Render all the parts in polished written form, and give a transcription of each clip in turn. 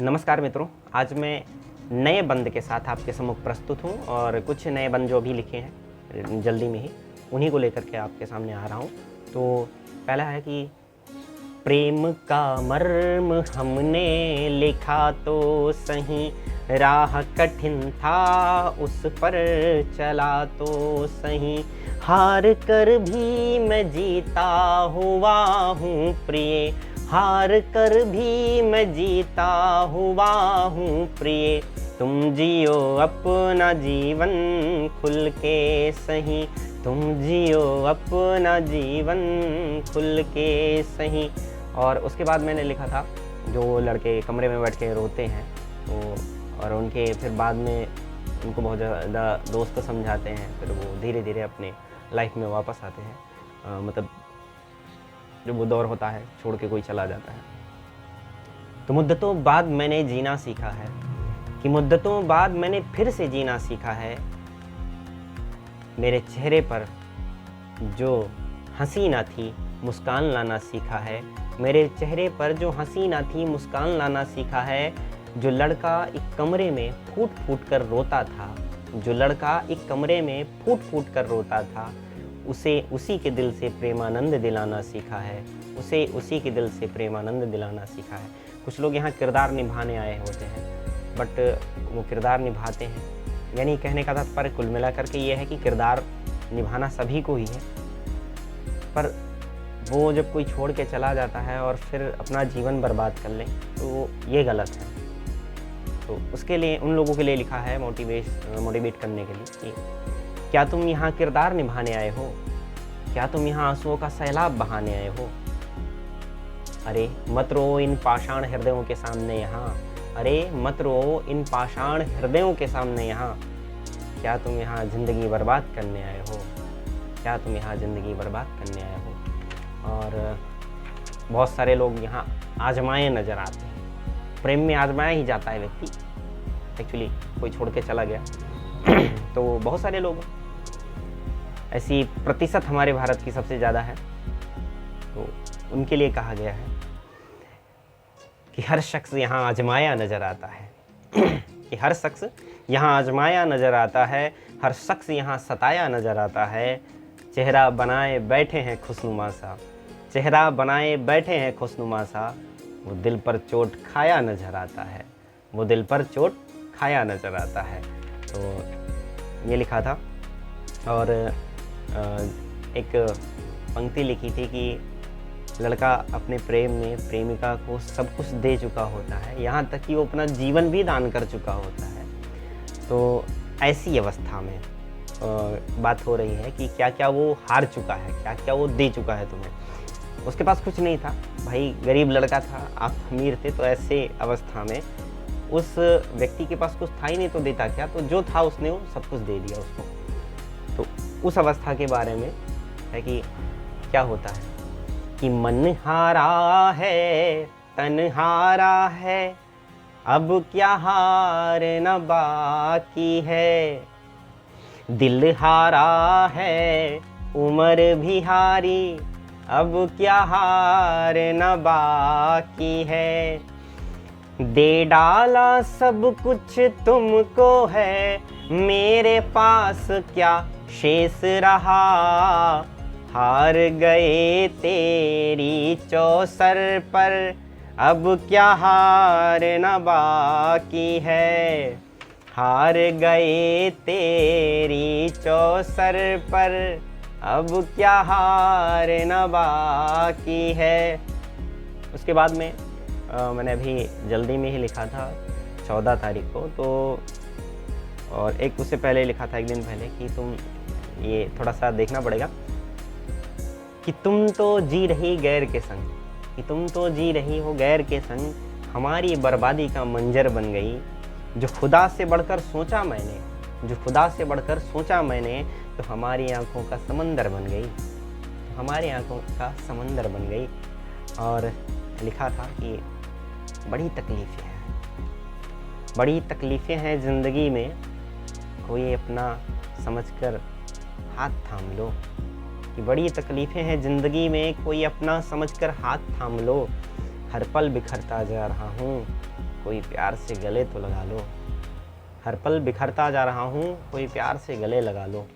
नमस्कार मित्रों, आज मैं नए बंद के साथ आपके सम्मुख प्रस्तुत हूँ और कुछ नए बंद जो अभी लिखे हैं जल्दी में ही उन्हीं को लेकर के आपके सामने आ रहा हूँ। तो पहला है कि प्रेम का मर्म हमने लिखा तो सही, राह कठिन था उस पर चला तो सही, हार कर भी मैं जीता हुआ हूँ प्रिय, हार कर भी मैं जीता हुआ हूँ प्रिय, तुम जियो अपना जीवन खुल के सही, तुम जियो अपना जीवन खुल के सही। और उसके बाद मैंने लिखा था जो लड़के कमरे में बैठ के रोते हैं तो और उनके फिर बाद में उनको बहुत ज़्यादा दोस्त समझाते हैं, फिर वो धीरे धीरे अपने लाइफ में वापस आते हैं। मतलब जब वो दौर होता है छोड़ के कोई चला जाता है। तो मुद्दतों बाद मैंने जीना सीखा है, कि मुद्दतों बाद मैंने फिर से जीना सीखा है, मेरे चेहरे पर जो हंसी ना थी मुस्कान लाना सीखा है, मेरे चेहरे पर जो हंसी ना थी मुस्कान लाना सीखा है। जो लड़का एक कमरे में फूट फूट कर रोता था, जो लड़का एक कमरे में फूट फूट कर रोता था, उसे उसी के दिल से प्रेमानंद दिलाना सीखा है, उसे उसी के दिल से प्रेमानंद दिलाना सीखा है। कुछ लोग यहाँ किरदार निभाने आए होते हैं बट वो किरदार निभाते हैं, यानी कहने का तात्पर्य कुल मिला करके ये है कि किरदार निभाना सभी को ही है, पर वो जब कोई छोड़ के चला जाता है और फिर अपना जीवन बर्बाद कर ले तो ये गलत है। तो उसके लिए उन लोगों के लिए लिखा है मोटिवेट करने के लिए कि क्या तुम यहाँ किरदार निभाने आए हो, क्या तुम यहाँ आंसुओं का सैलाब बहाने आए हो। अरे मत रो इन पाषाण हृदयों के सामने यहाँ, अरे मत रो इन पाषाण हृदयों के सामने यहाँ, क्या तुम यहाँ ज़िंदगी बर्बाद करने आए हो, क्या तुम यहाँ ज़िंदगी बर्बाद करने आए हो। और बहुत सारे लोग यहाँ आजमाए नज़र आते हैं, प्रेम में आजमाया ही जाता है व्यक्ति, एक्चुअली कोई छोड़ के चला गया तो बहुत सारे लोग ऐसी प्रतिशत हमारे भारत की सबसे ज़्यादा है। तो उनके लिए कहा गया है कि हर शख्स यहाँ आजमाया नज़र आता है कि हर शख्स यहाँ आजमाया नज़र आता है, हर शख्स यहाँ सताया नज़र आता है। चेहरा बनाए बैठे हैं खुशनुमा सा, चेहरा बनाए बैठे हैं खुशनुमा सा, वो दिल पर चोट खाया नज़र आता है, वो दिल पर चोट खाया नज़र आता है। तो ये लिखा था। और एक पंक्ति लिखी थी कि लड़का अपने प्रेम में प्रेमिका को सब कुछ दे चुका होता है, यहाँ तक कि वो अपना जीवन भी दान कर चुका होता है। तो ऐसी अवस्था में बात हो रही है कि क्या क्या वो हार चुका है, क्या क्या वो दे चुका है तुम्हें। उसके पास कुछ नहीं था भाई, गरीब लड़का था, आप अमीर थे, तो ऐसे अवस्था में उस व्यक्ति के पास कुछ था ही नहीं तो देता क्या, तो जो था उसने वो सब कुछ दे दिया उसको। तो उस अवस्था के बारे में है कि क्या होता है कि मन हारा है तन हारा है, अब क्या हार न बाकी है, दिल हारा है उम्र भी हारी, अब क्या हार न बाकी है, दे डाला सब कुछ तुमको है, मेरे पास क्या शेष रहा, हार गए तेरी चौसर पर, अब क्या हार न बाकी है, हार गए तेरी चौसर पर, अब क्या हार न बाकी है। उसके बाद में मैंने अभी जल्दी में ही लिखा था 14 तारीख को, तो और एक उससे पहले लिखा था एक दिन पहले कि तुम ये थोड़ा सा देखना पड़ेगा कि तुम तो जी रही गैर के संग, कि तुम तो जी रही हो गैर के संग, हमारी बर्बादी का मंजर बन गई, जो खुदा से बढ़कर सोचा मैंने, जो खुदा से बढ़कर सोचा मैंने, तो हमारी आंखों का समंदर बन गई, तो हमारी आंखों का समंदर बन गई। और लिखा था कि बड़ी तकलीफ़ें हैं, बड़ी तकलीफ़ें हैं ज़िंदगी में, कोई अपना समझकर हाथ थाम लो, कि बड़ी तकलीफ़ें हैं ज़िंदगी में, कोई अपना समझकर हाथ थाम लो, हर पल बिखरता जा रहा हूँ, कोई प्यार से गले तो लगा लो। हर पल बिखरता जा रहा हूँ, कोई प्यार से गले लगा लो।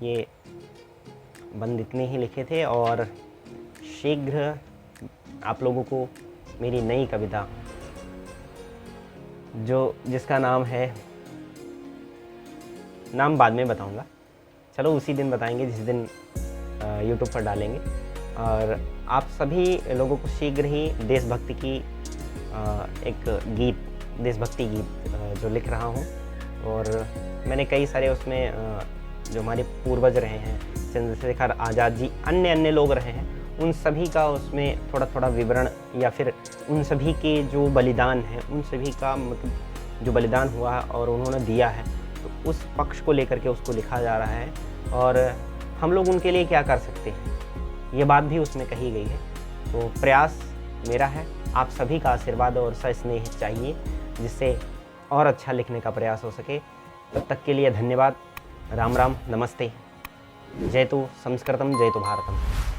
ये बंद इतने ही लिखे थे और शीघ्र आप लोगों को मेरी नई कविता जिसका नाम है, नाम बाद में बताऊंगा, चलो उसी दिन बताएंगे जिस दिन यूट्यूब पर डालेंगे। और आप सभी लोगों को शीघ्र ही देशभक्ति की एक गीत, देशभक्ति गीत जो लिख रहा हूँ। और मैंने कई सारे उसमें जो हमारे पूर्वज रहे हैं, चंद्रशेखर आज़ाद जी, अन्य लोग रहे हैं, उन सभी का उसमें थोड़ा थोड़ा विवरण, या फिर उन सभी के जो बलिदान है, उन सभी का मतलब जो बलिदान हुआ और उन्होंने दिया है, तो उस पक्ष को लेकर के उसको लिखा जा रहा है। और हम लोग उनके लिए क्या कर सकते हैं, ये बात भी उसमें कही गई है। तो प्रयास मेरा है, आप सभी का आशीर्वाद और सस्नेह चाहिए, जिससे और अच्छा लिखने का प्रयास हो सके। तब तक के लिए धन्यवाद। राम राम, नमस्ते। जय तो संस्कृतम, जय तो भारतम।